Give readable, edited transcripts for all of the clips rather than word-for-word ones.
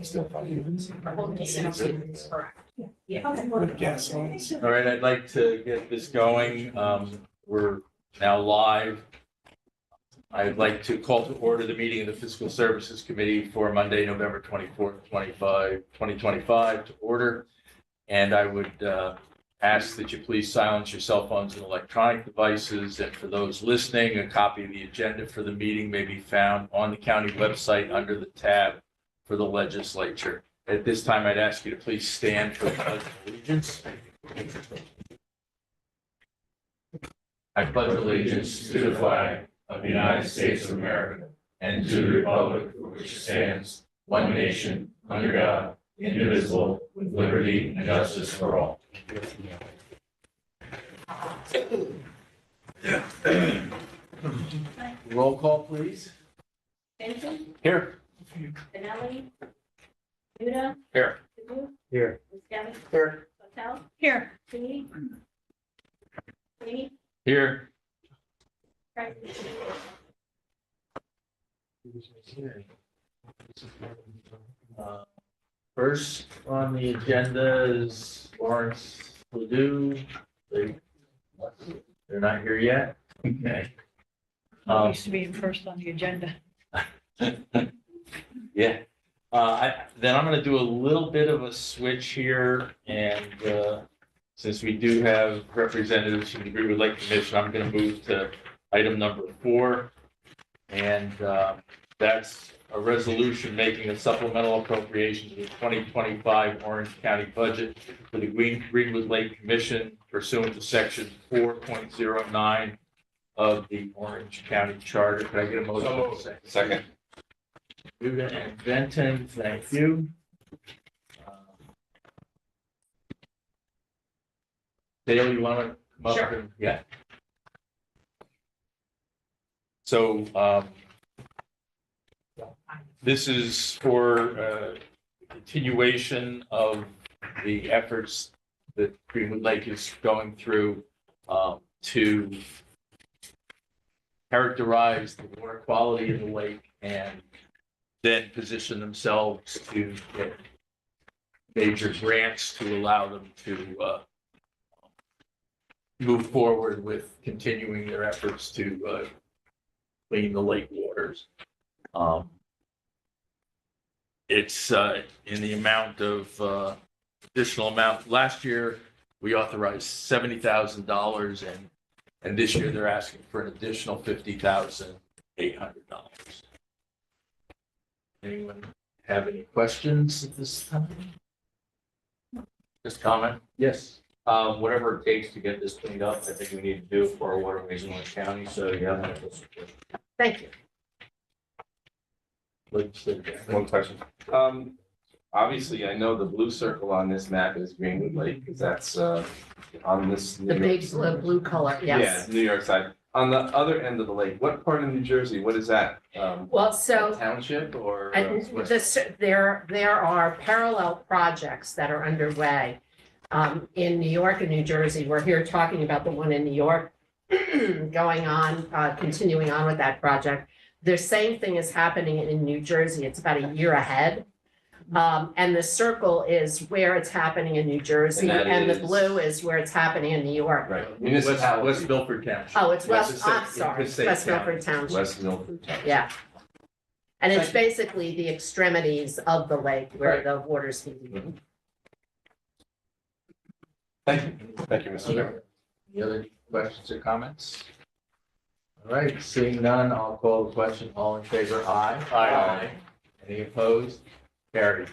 Still funny. Correct. Yeah. Yes. All right, I'd like to get this going. We're now live. I'd like to call to order the meeting of the Fiscal Services Committee for Monday, November 24th, 2025 to order. And I would ask that you please silence your cell phones and electronic devices. And for those listening, a copy of the agenda for the meeting may be found on the county website under the tab for the legislature. At this time, I'd ask you to please stand for the Pledge of Allegiance. I pledge allegiance to the flag of the United States of America and to the republic for which it stands, one nation, under God, indivisible, with liberty and justice for all. Roll call, please. Benson, Here. Benelli, Duda, Here. Paduk, Here. Muscati, Here. Patel, Here. Sweeney, Sweeney, Here. President. First on the agenda is Lawrence Ledoux. They're not here yet. Okay. Used to be first on the agenda. Yeah. Then I'm going to do a little bit of a switch here, and since we do have representatives from the Greenwood Lake Commission, I'm going to move to item number 4, and that's a resolution making a supplemental appropriation to the 2025 Orange County budget for the Greenwood Lake Commission pursuant to section 4.09 of the Orange County Charter. Could I get a motion? Second. Duda and Benton, thank you. Dale, you want to come up? Sure. And- Yeah. So this is for continuation of the efforts that Greenwood Lake is going through to characterize the water quality of the lake and then position themselves to get major grants to allow them to move forward with continuing their efforts to clean the lake waters. It's in the amount of additional amount. Last year, we authorized $70,000, and this year they're asking for an additional $50,800. Anyone have any questions at this time? Just comment? Yes. Whatever it takes to get this cleaned up, I think we need to do for our waterways in Orange County, so you have my full support. Thank you. One question. Obviously, I know the blue circle on this map is Greenwood Lake, because that's on this. The big blue color, yes. Yeah, New York side. On the other end of the lake, what part of New Jersey, what is that? Well, so Township or? there are parallel projects that are underway in New York and New Jersey. We're here talking about the one in New York going on, continuing on with that project. The same thing is happening in New Jersey. It's about a year ahead. And the circle is where it's happening in New Jersey, And that and the is- blue is where it's happening in New York. Right. West Milford Township. Oh, it's West- I'm sorry, Passaic West County. Milford Township. West Milford Township. Yeah. And it's Thank basically the extremities of the lake where Right. the water's feeding. Thank you. Thank you, Mr. Chairman. Any other questions or comments? All right, seeing none, I'll call the question. All in favor, aye. Aye. Any opposed? Carried.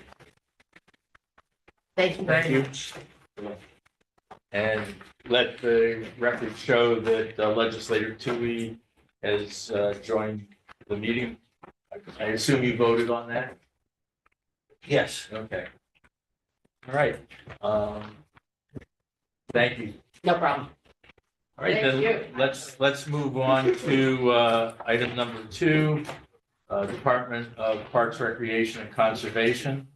Thank you very Thank you. much. And let the record show that Legislator Tui has joined the meeting. I assume you voted on that? Yes. Okay. All right. Thank you. No problem. All right, Thank you. then let's move on to item number 2, Department of Parks, Recreation, and Conservation.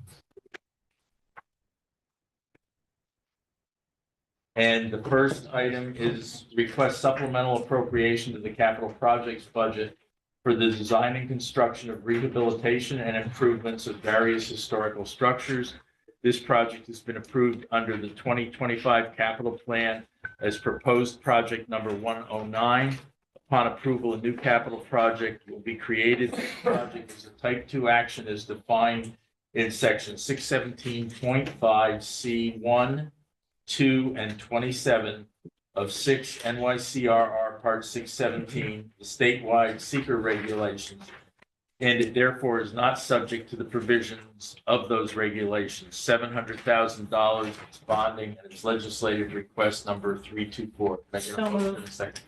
And the first item is request supplemental appropriation to the capital projects budget for the design and construction of rehabilitation and improvements of various historical structures. This project has been approved under the 2025 capital plan as proposed project number 109. Upon approval, a new capital project will be created. This project is a type 2 action as defined in section 617.5C1, 2, and 27 of 6 NYCRR Part 617, the statewide seeker regulations, and it therefore is not subject to the provisions of those regulations. $700,000 its bonding and its legislative request number 324. Can I get a So motion in moved. a second?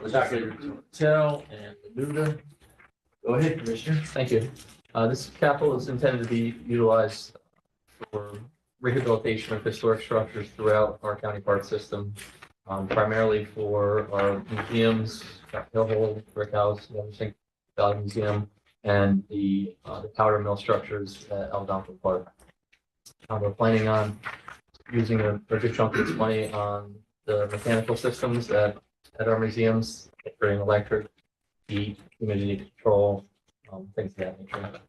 Legislator Patel and Menuda. Go ahead, Commissioner. Thank you. This capital is intended to be utilized for rehabilitation of historic structures throughout our county park system, primarily for our museums, Hill Hole, Brick House, Never Valley Museum, and the powder mill structures at Algonquin Park. We're planning on using a good chunk of this money on the mechanical systems at our museums, including electric, heat, humidity control, things of that nature.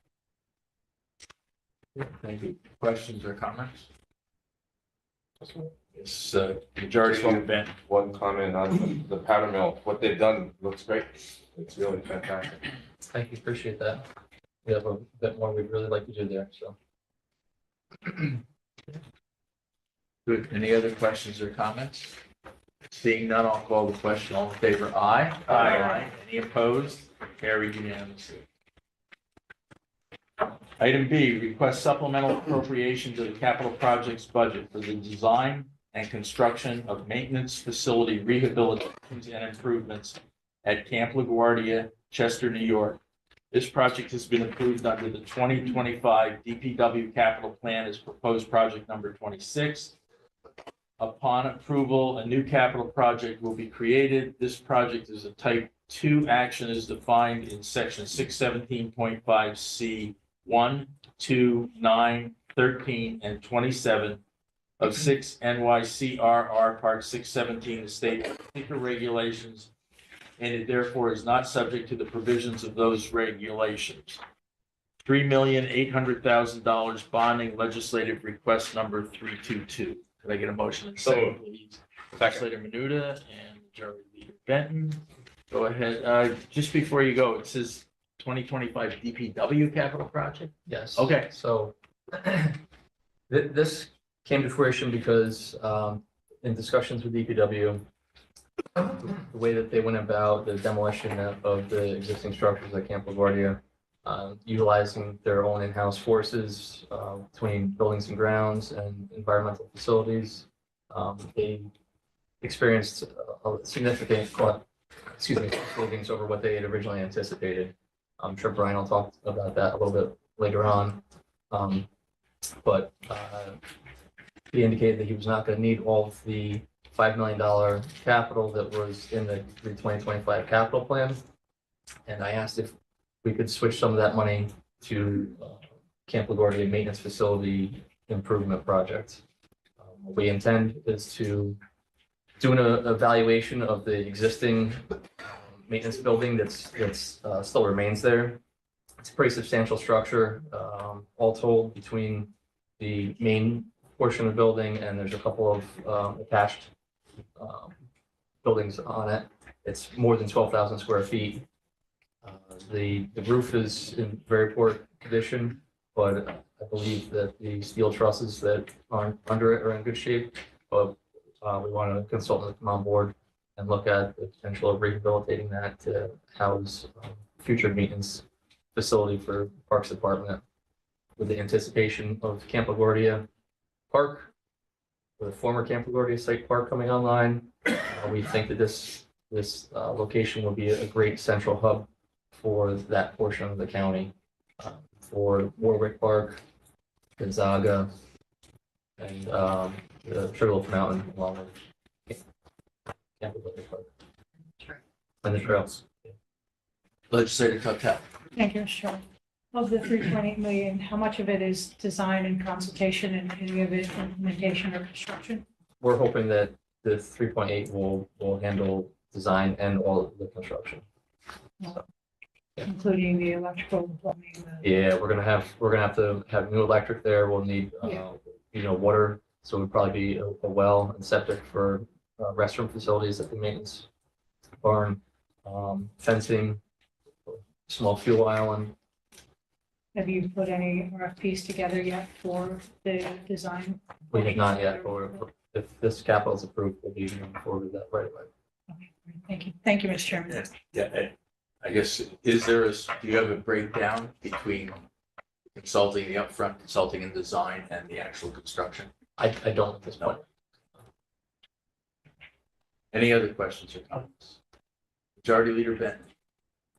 Thank you. Questions or comments? It's majority of the event. One comment on the powder mill, what they've done looks great. It's really fantastic. Thank you, appreciate that. We have a bit more we'd really like to do there, so. Good. Any other questions or comments? Seeing none, I'll call the question. All in favor, aye. Aye. Any opposed? Carried unanimously. Item B, request supplemental appropriation to the capital projects budget for the design and construction of maintenance facility rehabilitations and improvements at Camp LaGuardia, Chester, New York. This project has been approved under the 2025 DPW capital plan as proposed project number 26. Upon approval, a new capital project will be created. This project is a type 2 action as defined in section 617.5C1, 2, 9, 13, and 27 of 6 NYCRR Part 617, the state seeker regulations, and it therefore is not subject to the provisions of those regulations. $3,800,000 bonding legislative request number 322. Could I get a motion and second, please? Legislator Menuda and Majority Leader Benton. Go ahead. Just before you go, it says 2025 DPW capital project? Yes. Okay. So this came to fruition because in discussions with DPW, the way that they went about the demolition of the existing structures at Camp LaGuardia, utilizing their own in-house forces between buildings and grounds and environmental facilities, they experienced a significant savings over what they had originally anticipated. I'm sure Brian will talk about that a little bit later on. But he indicated that he was not going to need all of the $5 million capital that was in the 2025 capital plan. And I asked if we could switch some of that money to Camp LaGuardia maintenance facility improvement project. What we intend is to do an evaluation of the existing maintenance building that's still remains there. It's a pretty substantial structure, all told, between the main portion of the building and there's a couple of attached buildings on it. It's more than 12,000 square feet. The roof is in very poor condition, but I believe that the steel trusses that aren't under it are in good shape. But we want a consultant to come on board and look at the potential of rehabilitating that to house future maintenance facility for Parks Department, with the anticipation of Camp LaGuardia Park, the former Camp LaGuardia Site Park coming online. We think that this location will be a great central hub for that portion of the county, for Warwick Park, Gonzaga, and the Sugarloaf Mountain along with Camp LaGuardia Park. And the trails. Legislator Patel. Thank you, Mr. Chairman. Of the 3.8 million, how much of it is design and consultation and any of it implementation or construction? We're hoping that the 3.8 will handle design and all of the construction. So, including the electrical, plumbing, Yeah, we're gonna have to have new electric there. We'll need, water. So it'd probably be a well and septic for restroom facilities at the maintenance barn, fencing, small fuel island. have you put any RFPs together yet for the design? We have not yet, but if this capital is approved, we'll be moving forward with that right away. Okay, great. Thank you. Thank you, Mr. Chairman. Yeah, I guess, is there do you have a breakdown between consulting, the upfront consulting and design and the actual construction? I don't at this point. Any other questions or comments? Majority Leader Ben?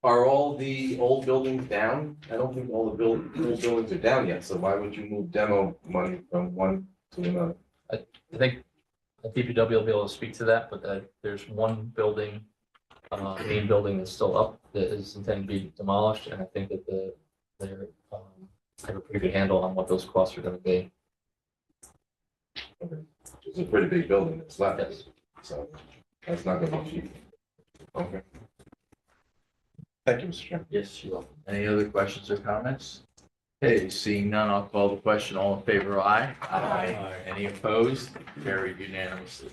Are all the old buildings down? I don't think all the old buildings are down yet, so why would you move demo money from one to another? I think DPW will be able to speak to that, but there's one building, main building that's still up that is intended to be demolished, and I think that they're have a pretty good handle on what those costs are gonna be. It's a pretty big building that's left, Yes. so that's not gonna be cheap. Okay. Thank you, Mr. Chairman. Yes, you're welcome. Any other questions or comments? Okay, seeing none, I'll call the question. All in favor, aye? Aye. Any opposed? Carried unanimously.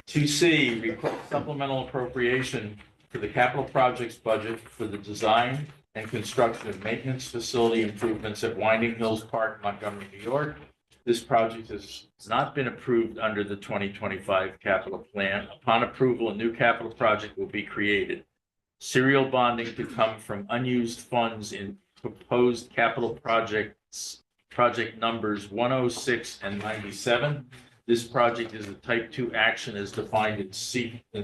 2C, request supplemental appropriation for the capital projects budget for the design and construction of maintenance facility improvements at Winding Hills Park, Montgomery, New York. This project has not been approved under the 2025 capital plan. Upon approval, a new capital project will be created. Serial bonding to come from unused funds in proposed capital projects, project numbers 106 and 97. This project is a type 2 action as defined in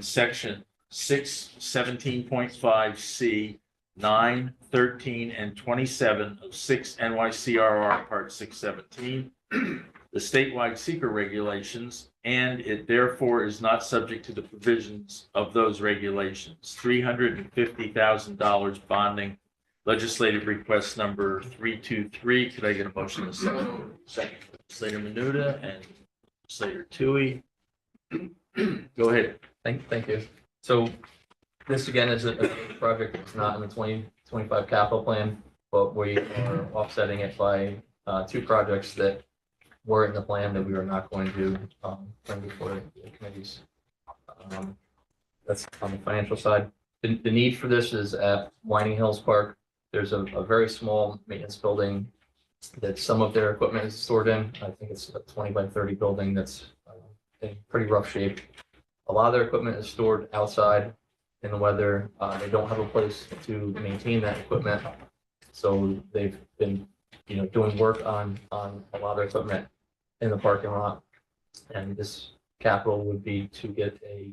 section 617.5C 9, 13, and 27 of 6 NYCRR Part 617, the statewide seeker regulations, and it therefore is not subject to the provisions of those regulations. $350,000 bonding, legislative request number 323. Could I get a motion to second? Second. Legislator Menuda and Legislator Tui. Go ahead. Thank you. So this again is a project that's not in the 2025 capital plan, but we are offsetting it by two projects that were in the plan that we are not going to bring before the committees. That's on the financial side. The need for this is at Winding Hills Park. There's a very small maintenance building that some of their equipment is stored in. I think it's a 20 by 30 building that's in pretty rough shape. A lot of their equipment is stored outside in the weather. They don't have a place to maintain that equipment. So they've been, doing work on a lot of their equipment in the parking lot. And this capital would be to get a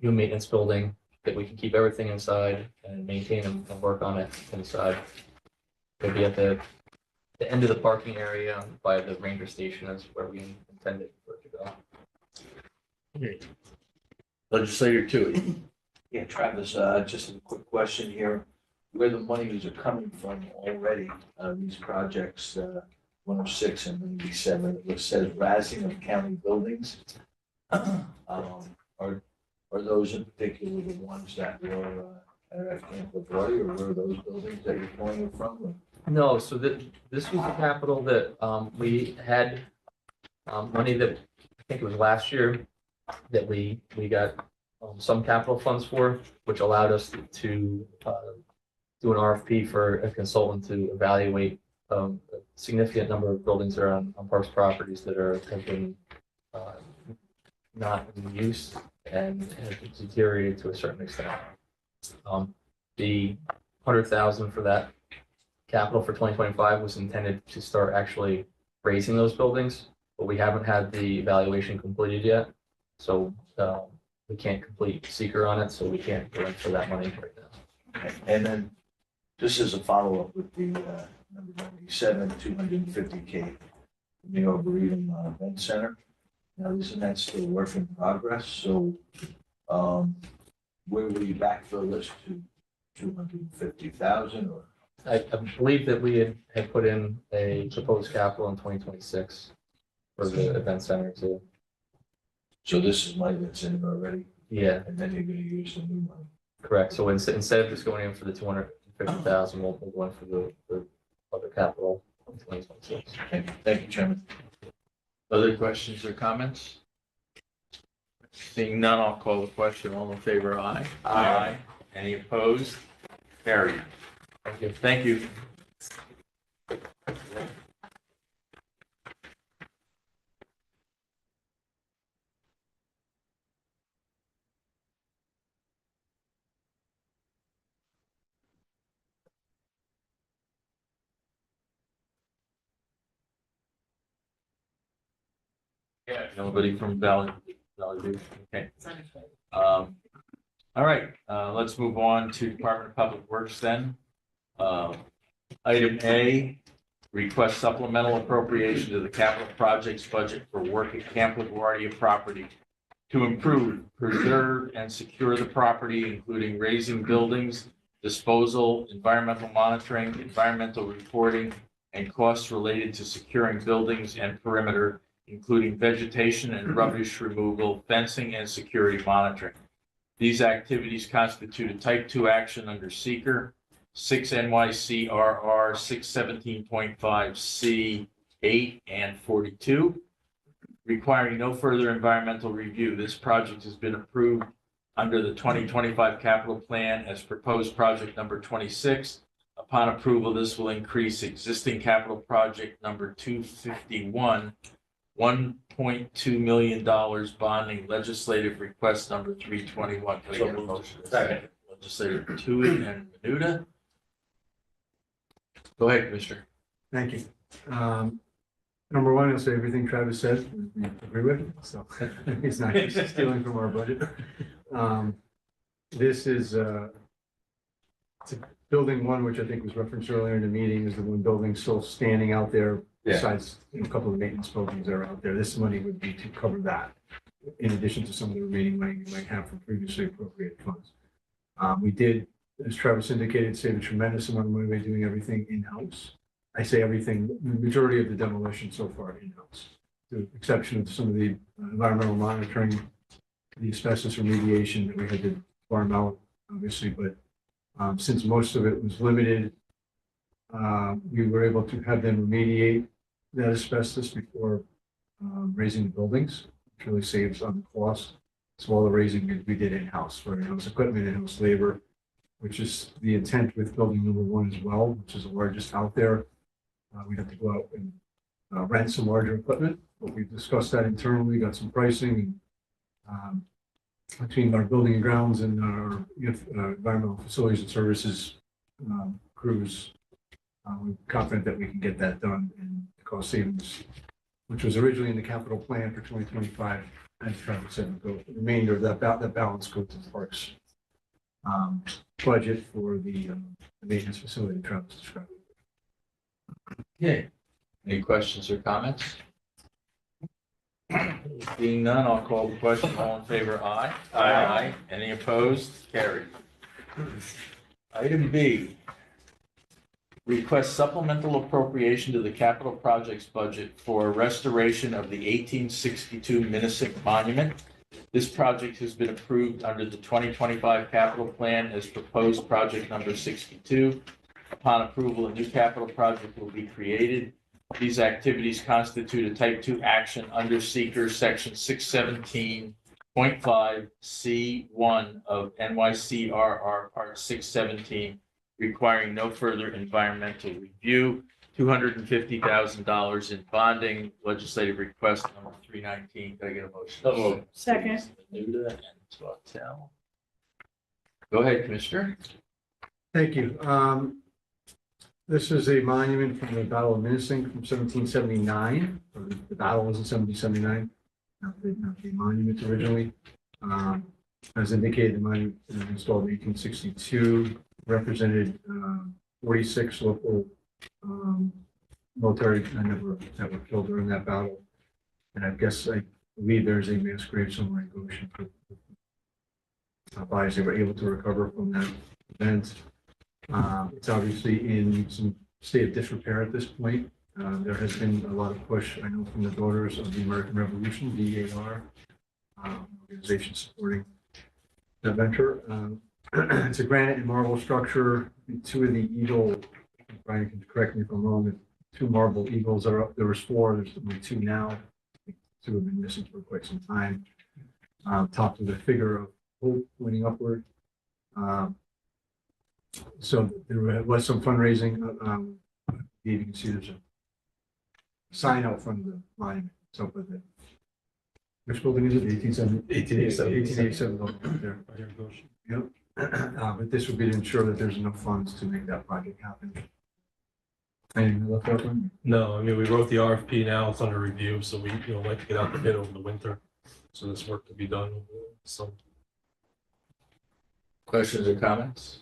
new maintenance building that we can keep everything inside and maintain and work on it inside. It'll be at the end of the parking area by the ranger station is where we intended for it to go. Legislator Tui. Yeah, Travis, just a quick question here. Where the monies are coming from already, these projects, 106 and 97, it says razzing of county buildings. Are those in particular the ones that were at Camp LaGuardia, or were those buildings that you're pulling it from? No, so this was the capital that we had money that I think it was last year that we got some capital funds for, which allowed us to do an RFP for a consultant to evaluate a significant number of buildings that are on Parks properties that have been not in use and have deteriorated to a certain extent. The 100,000 for that capital for 2025 was intended to start actually raising those buildings, but we haven't had the evaluation completed yet. So we can't complete seeker on it, so we can't go in for that money right now. Okay. And then just as a follow-up with the number 97, 250K, New Arboretum Event Center. Now, isn't that still work in progress? So where will you backfill this to 250,000 or? I believe that we had put in a proposed capital in 2026 for the event center too. So this is money that's in there already, Yeah, and then you're gonna use the new money. Correct. So instead of just going in for the 250,000, we'll go in for the other capital in 2026. Thank you, Chairman. Other questions or comments? Seeing none, I'll call the question. All in favor, aye. Aye. Any opposed? Carried. Thank you. Thank you. Yeah, nobody from Valley View. Okay. All right, let's move on to Department of Public Works then. Item A, request supplemental appropriation to the capital projects budget for work at Camp LaGuardia property to improve, preserve, and secure the property, including raising buildings, disposal, environmental monitoring, environmental reporting, and costs related to securing buildings and perimeter, including vegetation and rubbish removal, fencing, and security monitoring. These activities constitute a type 2 action under seeker 6 NYCRR 617.5 C 8 and 42, requiring no further environmental review. This project has been approved under the 2025 capital plan as proposed project number 26. Upon approval, this will increase existing capital project number 251, $1.2 million bonding legislative request number 321. Can I get a motion? Second. Legislator Tui and Menuda. Go ahead, Commissioner. Thank you. Number one, I'll say everything Travis said, we agree with, so he's not stealing from our budget. This is it's building one, which I think was referenced earlier in the meeting, is the one building still standing out there besides a couple of maintenance buildings that are out there. This money would be to cover that, in addition to some of the remaining money we might have from previously appropriated funds. We did, as Travis indicated, save a tremendous amount of money by doing everything in-house. I say everything, the majority of the demolition so far in-house, with the exception of some of the environmental monitoring, the asbestos remediation that we had to farm out, obviously, but since most of it was limited, we were able to have them remediate that asbestos before raising the buildings, which really saves on the cost. So all the raising we did in-house for in-house equipment, in-house labor, which is the intent with building number one as well, which is the largest out there. We'd have to go out and rent some larger equipment, but we've discussed that internally, got some pricing, and between our building and grounds and our environmental facilities and services crews, we're confident that we can get that done, and the cost savings, which was originally in the capital plan for 2025, as Travis said, the remainder of that balance goes to the parks budget for the maintenance facility that Travis described. Okay. Any questions or comments? Being none, I'll call the question. All in favor, aye. Aye. Any opposed? Carried. Item B, request supplemental appropriation to the capital projects budget for restoration of the 1862 Minnesink Monument. This project has been approved under the 2025 capital plan as proposed project number 62. Upon approval, a new capital project will be created. These activities constitute a type 2 action under seeker section 617.5 C1 of NYCRR part 617, requiring no further environmental review. $250,000 in bonding, legislative request number 319. Can I get a motion? So moved. Second. Menuda and Swatell. Go ahead, Commissioner. Thank you. This is a monument from the Battle of Minnesink from 1779. The battle was in 1779, not the monument originally. As indicated, the monument was installed in 1862, represented 46 local military men that were killed during that battle. And I believe there's a mass grave somewhere in Goshen. Bodies they were able to recover from that event. It's obviously in some state of disrepair at this point. There has been a lot of push, I know, from the Daughters of the American Revolution, DAR, organization supporting that venture. It's a granite and marble structure. Two of the eagle, Brian can correct me if I'm wrong, the two marble eagles are up. There was four, there's only two now. Two have been missing for quite some time. Topped with a figure of hope pointing upward. So there was some fundraising. You can see there's a sign out front of the monument. It's up with it. Which building is it? 1887 building up there. Yep. But this would be to ensure that there's enough funds to make that project happen. Anything left out one? No, I mean, we wrote the RFP now, it's under review, so we, like to get out the bid over the winter. So this work to be done, so. Questions or comments?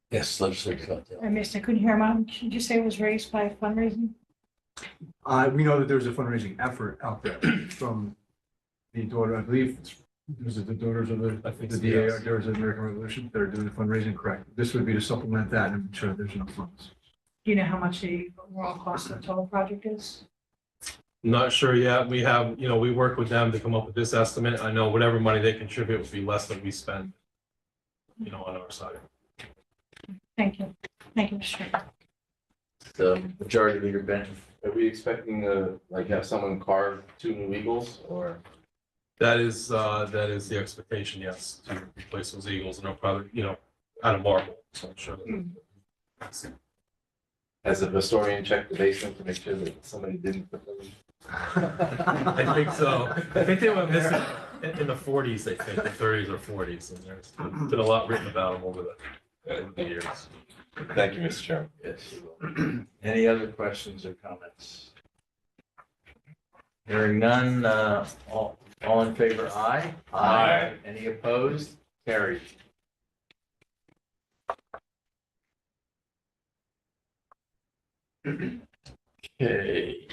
Yes, legislator Costello. I missed, I couldn't hear mom. Did you say it was raised by fundraising? We know that there's a fundraising effort out there from the daughter, I believe, was it the Daughters of the, I think the so, DA, yes. Daughters of the American Revolution, that are doing the fundraising, correct? This would be to supplement that and ensure there's enough funds. Do you know how much the overall cost of the total project is? Not sure yet. We have, we work with them to come up with this estimate. I know whatever money they contribute will be less than we spend, on our side. Thank you. Thank you, Mr. Chairman. The majority leader Ben. Are we expecting to have someone carve two new eagles or? That is the expectation, yes, to replace those eagles, and they'll probably, out of marble, so I'm sure. Has a historian checked the basement to make sure that somebody didn't put them? I think so. I think they were missing in the 40s, I think, the 30s or 40s, and there's been a lot written about them over the years. Thank you, Mr. Chairman. Yes, you will. Any other questions or comments? Hearing none, all in favor, aye? Aye. Any opposed? Carried. Okay.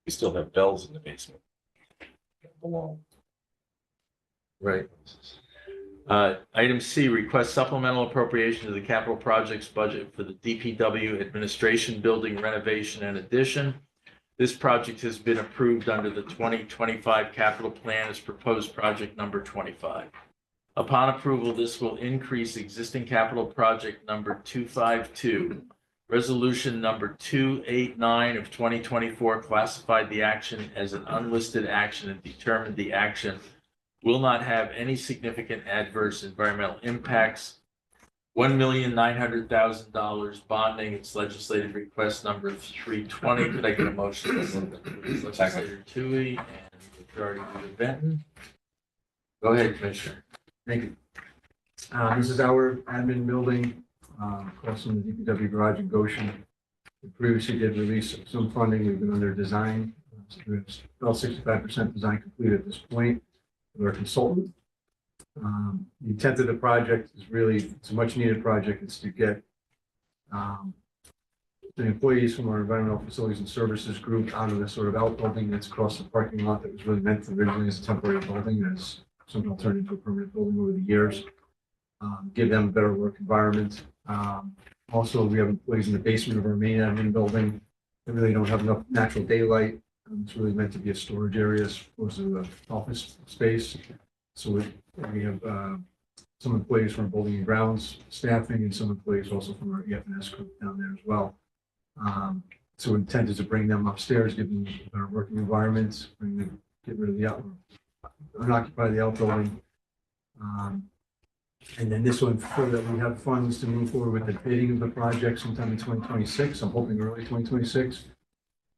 We still have bells in the basement. Belong. Right. Item C, request supplemental appropriation to the capital projects budget for the DPW administration building renovation and addition. This project has been approved under the 2025 capital plan as proposed project number 25. Upon approval, this will increase existing capital project number 252. Resolution number 289 of 2024 classified the action as an unlisted action and determined the action will not have any significant adverse environmental impacts. $1,900,000 bonding. It's legislative request number 320. Could I get a motion? Legislator Tui and Majority Leader Benton. Go ahead, Commissioner. Thank you. This is our admin building, across from the DPW garage in Goshen. We previously did release some funding. We've been under design. So we have about 65% design complete at this point with our consultant. The intent of the project is really, it's a much needed project. It's to get the employees from our environmental facilities and services group out of this sort of outbuilding that's across the parking lot that was really meant originally as a temporary building, as somehow turned into a permanent building over the years. Give them a better work environment. Also, we have employees in the basement of our main admin building that really don't have enough natural daylight. It's really meant to be a storage area as opposed to an office space. So we have some employees from building and grounds staffing and some employees also from our EF&S group down there as well. So intent is to bring them upstairs, give them a better working environment, get rid of the unoccupy the outbuilding. And then this one, so that we have funds to move forward with the bidding of the project sometime in 2026. I'm hoping early 2026.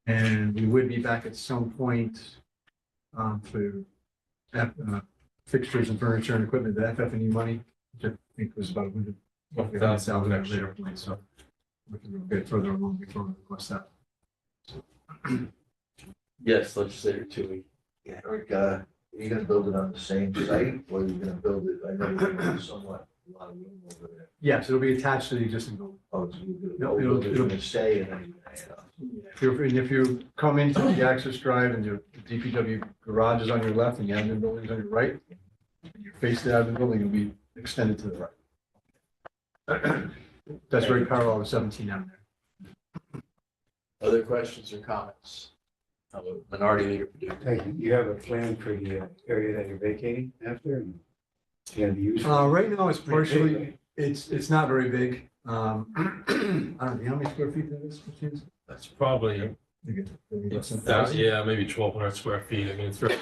And we would be back at some point for fixtures and furniture and equipment, the FF&E money, which I think was about $100,000 at a later point. So we can get it further along before we request that. Yes, Legislator Tui. Yeah, Eric, are you gonna build it on the same site, or are you gonna build it, I know you're gonna do somewhat, a lot of room over there. Yes, it'll be attached to the existing building. Oh, so you're No, gonna, it'll- you're gonna stay and then you're gonna add on. If you come into the access drive and your DPW garage is on your left and the admin building is on your right, you face the admin building, it'll be extended to the right. That's very parallel to 17 down there. Other questions or comments? Minority Leader Purdue. Thank you. You have a plan for the area that you're vacating after? And it's gonna be used. Right now, it's Pretty big, partially, right? it's not very big. I don't know, how many square feet that is? James? That's probably, Maybe less than that, 1,000? yeah, maybe 1,200 square feet. I mean, it's very,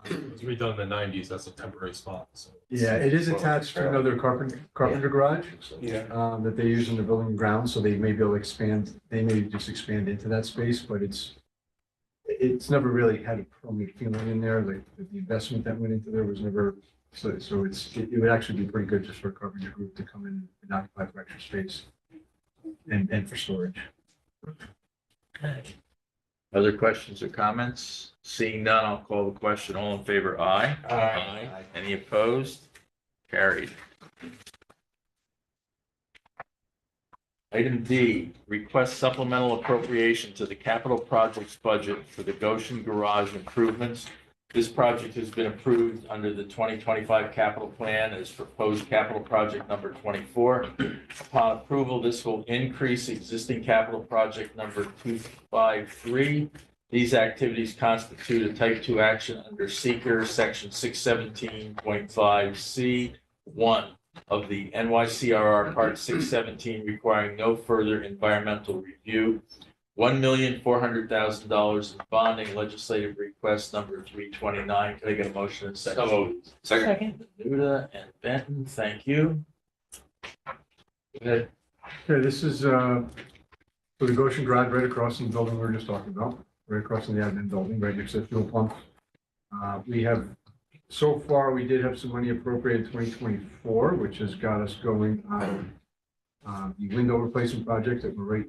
it was redone in the 90s. That's a temporary spot. So Yeah, it is attached to another carpenter garage, Yeah. that they use in the building and grounds, so they may be able to expand, they may just expand into that space, but it's never really had a permanent feeling in there, like the investment that went into there was never, so it would actually be pretty good just for a carpenter group to come in and occupy for extra space and for storage. Other questions or comments? Seeing none, I'll call the question. All in favor, aye. Aye. Any opposed? Carried. Item D, request supplemental appropriation to the capital projects budget for the Goshen Garage improvements. This project has been approved under the 2025 capital plan as proposed capital project number 24. Upon approval, this will increase existing capital project number 253. These activities constitute a type 2 action under seeker section 617.5C1 of the NYCRR Part 617, requiring no further environmental review. $1,400,000 in bonding, legislative request number 329. Can I get a motion and second? So moved. Second. Nuda and Benton, thank you. Go ahead. Okay, this is, for the Goshen Garage right across from the building we were just talking about, right across from the admin building, right next to the fuel pump. We have, so far, we did have some money appropriated in 2024, which has got us going on the window replacement project that we're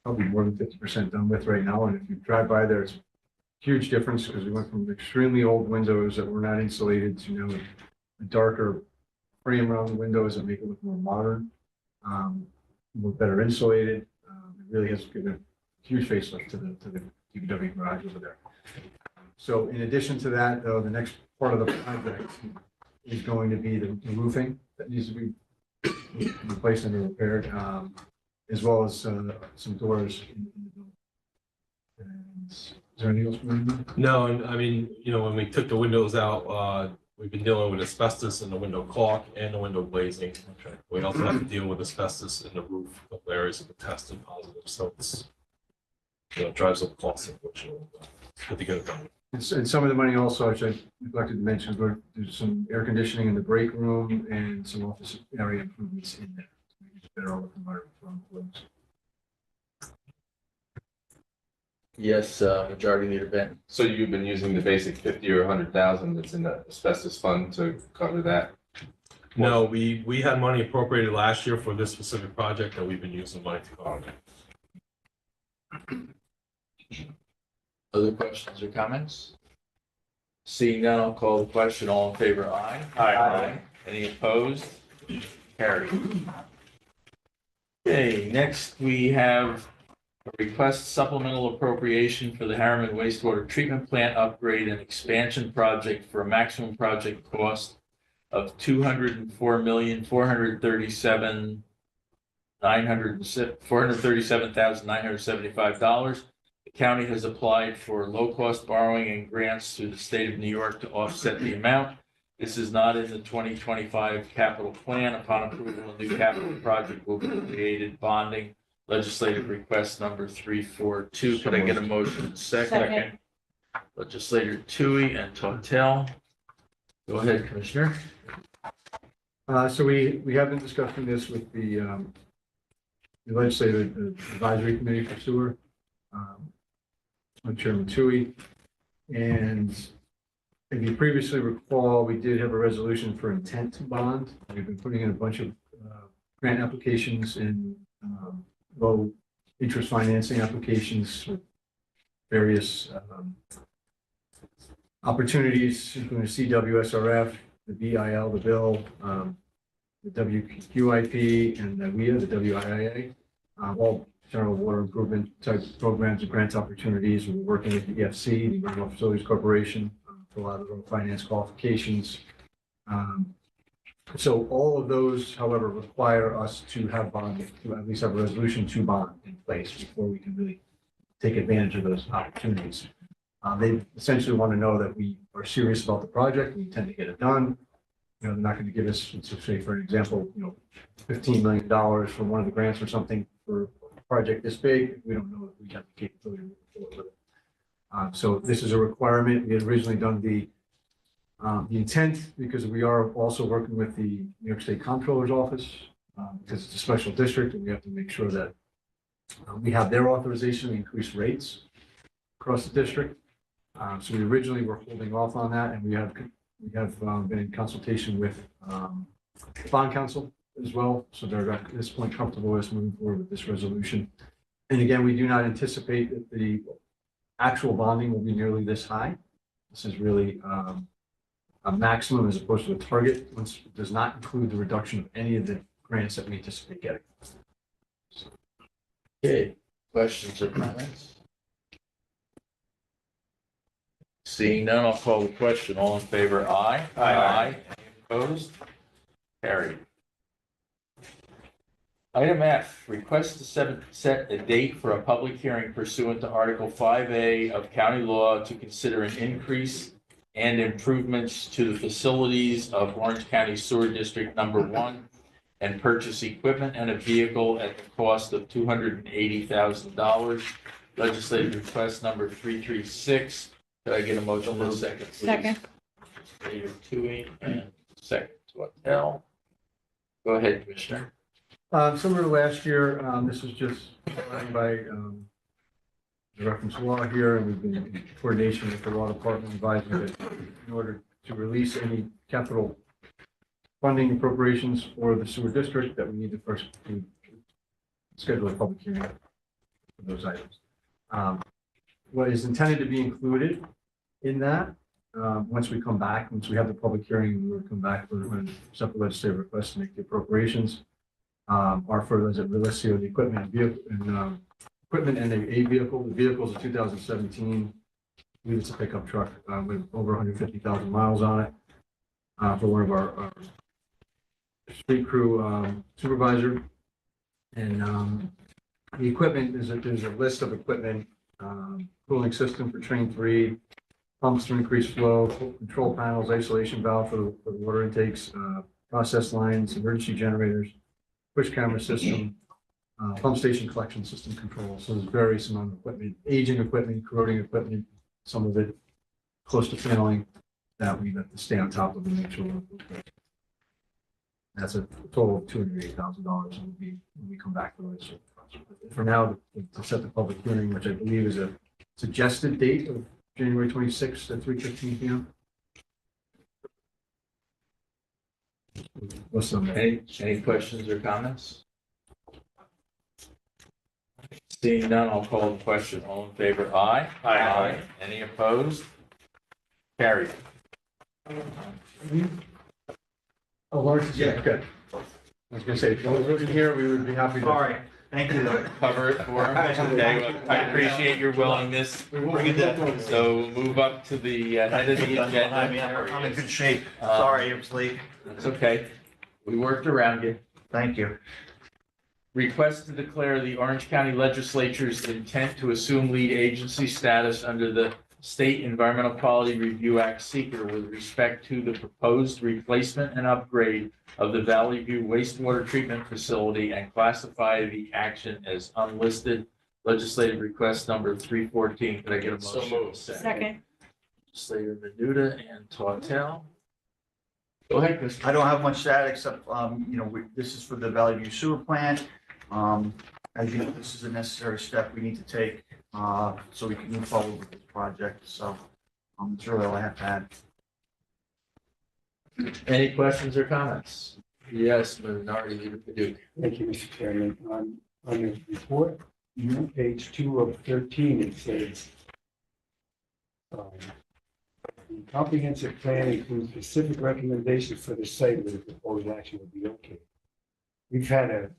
probably more than 50% done with right now. And if you drive by there, it's a huge difference because we went from extremely old windows that were not insulated to, a darker frame around the windows that make it look more modern, more better insulated. It really has given a huge facelift to the DPW garage over there. So in addition to that, though, the next part of the project is going to be the roofing that needs to be replaced and repaired, as well as some doors in the building. And is there anything else? no, and I mean, when we took the windows out, we've been dealing with asbestos in the window caulk and the window glazing. We also have to deal with asbestos in the roof of areas that were tested positive. So it's, drives up costs, unfortunately. It's good to get it done. And some of the money also, which I neglected to mention, we're there's some air conditioning in the break room and some office area improvements in there. To make it better all environment for employees. Yes, Majority Leader Benton. So you've been using the basic 50 or 100,000 that's in the asbestos fund to cover that? No, we had money appropriated last year for this specific project, and we've been using money to cover it. Other questions or comments? Seeing none, I'll call the question. All in favor, aye. Aye. Any opposed? Carried. Okay, next we have a request supplemental appropriation for the Harriman wastewater treatment plant upgrade and expansion project for a maximum project cost of $437,975. The county has applied for low-cost borrowing and grants through the state of New York to offset the amount. This is not in the 2025 capital plan. Upon approval, a new capital project will be created. Bonding, legislative request number 342. Could I get a motion? Second. Legislator Tui and Tortel. Go ahead, Commissioner. So we have been discussing this with the legislative advisory committee for sewer, Chairman Tui, and if you previously recall, we did have a resolution for intent to bond. We've been putting in a bunch of grant applications and low interest financing applications with various opportunities, including CWSRF, the BIL, the bill, the WQIP, and the WIA, the WIIA, all general water improvement type programs and grant opportunities. We're working with the EFC, the Environmental Facilities Corporation, for a lot of our finance qualifications. So all of those, however, require us to have bonding, to at least have a resolution to bond in place before we can really take advantage of those opportunities. They essentially want to know that we are serious about the project, we intend to get it done. You know, they're not going to give us, let's just say, for an example, $15 million from one of the grants or something for a project this big. We don't know if we have the capability to move forward with it. So this is a requirement. We had originally done the intent because we are also working with the New York State Comptroller's Office because it's a special district and we have to make sure that we have their authorization to increase rates across the district. So we originally were holding off on that, and we have been in consultation with bond counsel as well. So they're at this point comfortable with us moving forward with this resolution. And again, we do not anticipate that the actual bonding will be nearly this high. This is really a maximum as opposed to a target, which does not include the reduction of any of the grants that we anticipate getting. Okay, questions or comments? Seeing none, I'll call the question. All in favor, aye. Aye. Any opposed? Carried. Item F, request to set a date for a public hearing pursuant to Article 5A of County Law to consider an increase and improvements to the facilities of Orange County Sewer District Number 1 and purchase equipment and a vehicle at the cost of $280,000. Legislative request number 336. Could I get a motion in a second, please? Second. Leader Tui and second Tortel. Go ahead, Commissioner. Similar to last year, this is just signed by the reference law here, and we've been in coordination with the law department advising that in order to release any capital funding appropriations for the sewer district, that we need to first schedule a public hearing for those items. What is intended to be included in that, once we have the public hearing, we will come back for a separate legislative request to make the appropriations. Are for those that realize the equipment and vehicle and a vehicle. The vehicle is a 2017. I believe it's a pickup truck with over 150,000 miles on it for one of our street crew supervisor. And the equipment there's a list of equipment: cooling system for train 3, pumps to increase flow, control panels, isolation valve for the water intakes, process lines, emergency generators, push camera system, pump station collection system control. So there's various amount of equipment, aging equipment, corroding equipment, some of it close to failing that we have to stay on top of and make sure. That's a total of $280,000 and we come back to this. For now, to set the public hearing, which I believe is a suggested date of January 26th at 3:15 p.m. Any questions or comments? Seeing none, I'll call the question. All in favor, aye. Aye. Any opposed? Carried. Oh, Lawrence, yeah, good. I was gonna say, if you were in here, we would be happy to. Sorry, thank you though. Cover it for him. Okay, well, I appreciate your willingness. Bring it down. So we'll move up to the head of the agenda. I'm in good shape. Sorry, it was late. That's okay. We worked around you. Thank you. Request to declare the Orange County Legislature's intent to assume lead agency status under the State Environmental Quality Review Act seeker with respect to the proposed replacement and upgrade of the Valley View wastewater treatment facility and classify the action as unlisted. Legislative request number 314. Could I get a motion? So moved. Second. Legislator Menuda and Tortel. Go ahead, Chris. I don't have much to add except, this is for the Valley View Sewer Plant. As you know, this is a necessary step we need to take so we can move forward with this project. So that's really all I have to add. Any questions or comments? Yes, Minority Leader Paduk. Thank you, Mr. Chairman. On the report, page 2 of 13, it says, the comprehensive plan includes specific recommendations for the site where the proposed action would be okay. We've had a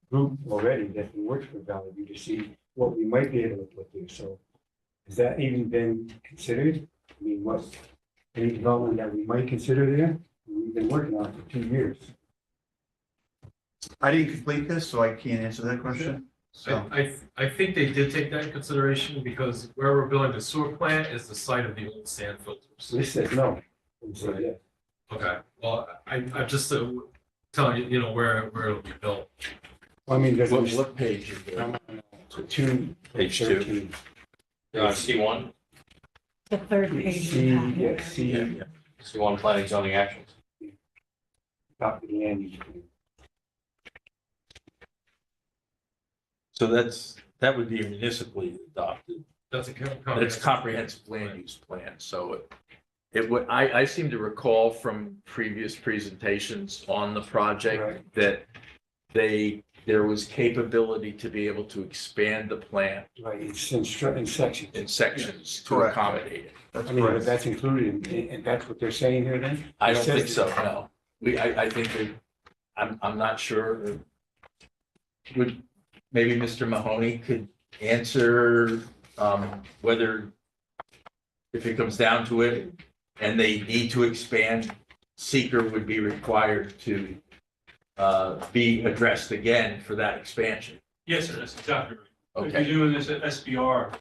group already that's been working with Valley View to see what we might be able to put there. So has that even been considered? I mean, what, any development that we might consider there? We've been working on it for 2 years. I didn't complete this, so I can't answer that question. So, I think they did take that in consideration because where we're building the sewer plant is the site of the old sand filters. This says no. It said yes. Okay, well, I'm just telling you, you know, where it'll be built. I mean, there's What page is it? two. Page two. 13. C1, The third page. of the C, packet. yeah, C, C1 planning zoning actions. top of the end. So that would be municipally adopted. That's a It's comprehensive land use plan, so it would, I seem to recall from previous presentations on the project Right. that there was capability to be able to expand the plant Right, it's in sections. in sections to Correct. accommodate it. That's I mean, correct. that's included, and that's what they're saying here then? I It don't says think so, no. I think that, I'm not sure. Would, maybe Mr. Mahoney could answer, whether if it comes down to it and they need to expand, seeker would be required to be addressed again for that expansion. Yes, sir, that's exactly right. If Okay, you're doing this at SBR,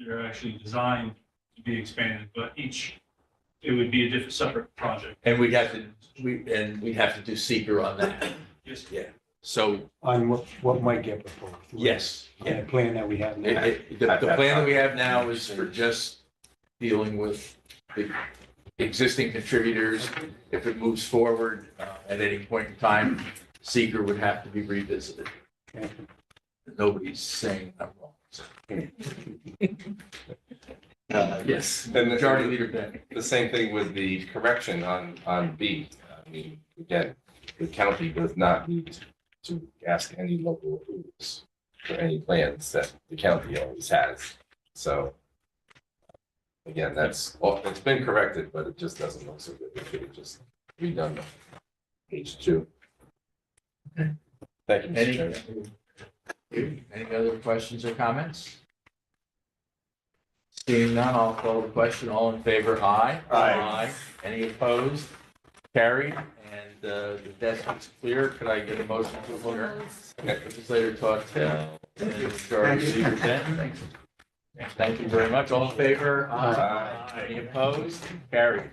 they're actually designed to be expanded, but it would be a different, separate project. and we'd have to do seeker on that. Yes, sir. Yeah, so, On what might get proposed. yes, On yeah. the plan that we have now. The plan that we have now is for just dealing with the existing contributors. If it moves forward at any point in time, seeker would have to be revisited. Okay. Nobody's saying I'm wrong. Yes, And Majority Leader Ben. the same thing with the correction on B. I mean, again, the county does not need to ask any local approvals for any plans that the county always has. So again, it's been corrected, but it just doesn't look so good. It should have just redone page 2. Okay. Thank you, Mr. Chairman. Any other questions or comments? Seeing none, I'll call the question. All in favor, aye. Aye. Any opposed? Carried, and the desk is clear. Could I get a motion to adjourn? Legislator Tortel and Majority Leader Ben. Thank you very much. All in favor? Aye. Any opposed? Carried.